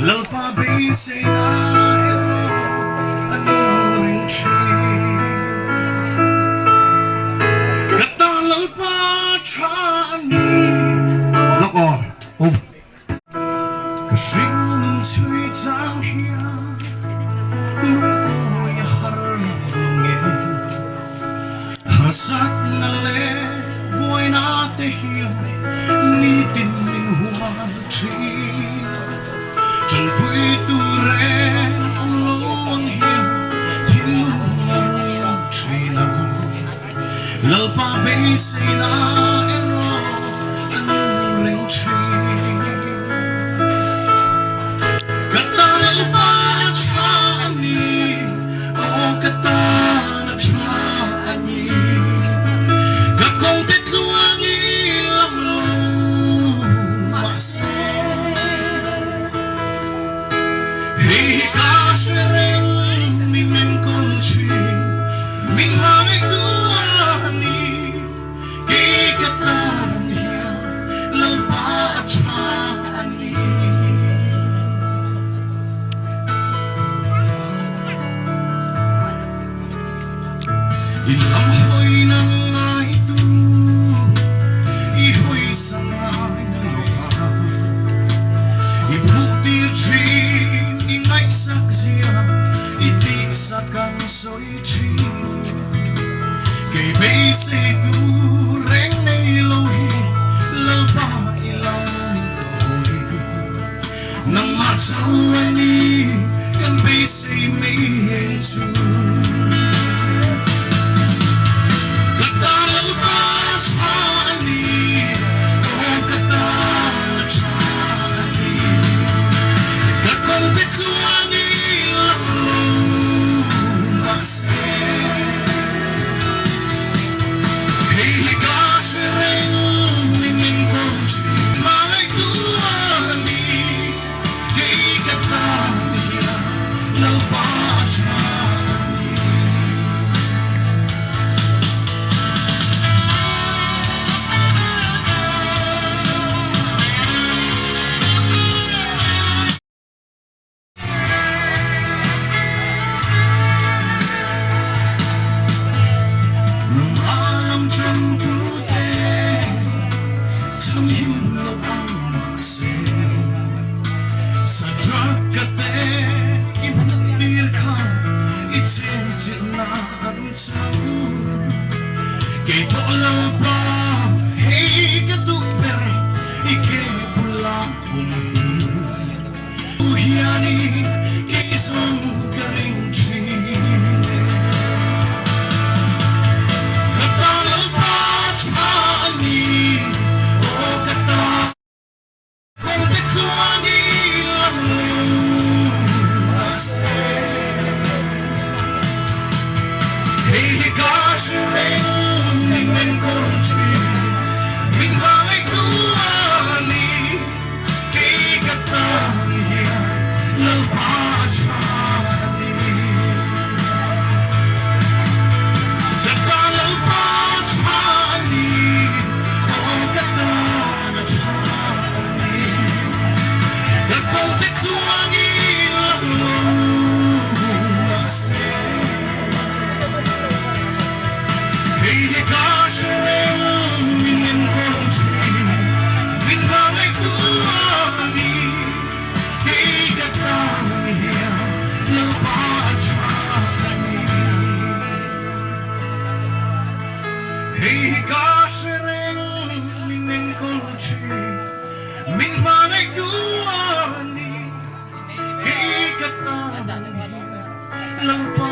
Lalpa say na anong ring Kata lalpa chani Loko Over Kasing nung chui chang hiya Lung oi har lungin Hasat na le Buhay na te hiya Nitin min huwag china Chẳng bụi tu ren ông lô ông hiền Thiên lung là rong truy na Lalpa bay say na ero Anong ring truy Kata lalpa chani O kata na chani Kakong tituang ilang lumase Hey, kasering mi men kunchi Ming hai tuani Kikatani Lalpa chani Ilang hoy nang ngay tu Ihoy sa ngay luha Ibuktir chin Inay saksia Iti sa kang soy chin Kay bay say tu Reng na ilohi Lalpa ilang kahoy Nang matawani Kan bay say may hensu Kata lalpa chani O kata chani Kakong tituan ilang lumase Hey, kasering mingin kunchi May tuani Hey, kataniya Lalpa chani Nang alam dyan tute Tam himlo ang maksi Sa drug kate Ipnatir ka Itintil na ang tang Kay po lang pa Hey katuper Ike pula umi Uhiyani Kay isang galing chine Kata lalpa chani O kata Kung tituan ilang lumase Hey, kasering mingin kunchi Ming hai tuani Kay kataniya Lalpa chani Hei ka sereng minen kolchi min manay duani kay katani lalpa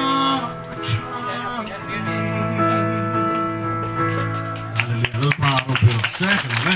Hallelujah. Lalpa Robert. Second.